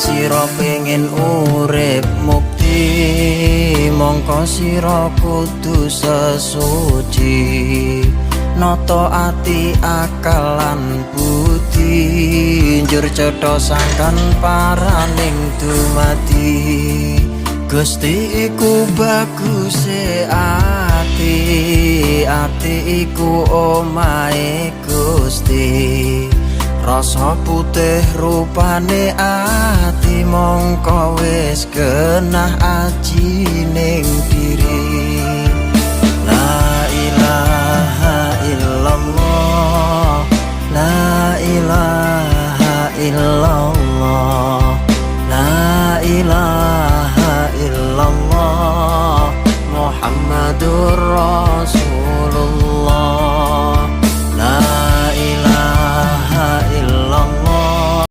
sira pengen urip mukti, mongko sira kudu sesuci, noto ati akalan budi, njur cetha sangkan paraning dumadi. Gusti iku baguse ati, ati iku omahe Gusti. Rasa putih rupane ati, mongko wis genah aji ning diri. La ilaha illallah, la ilaha illallah, la ilaha illallah, Muhammadur Rasulullah.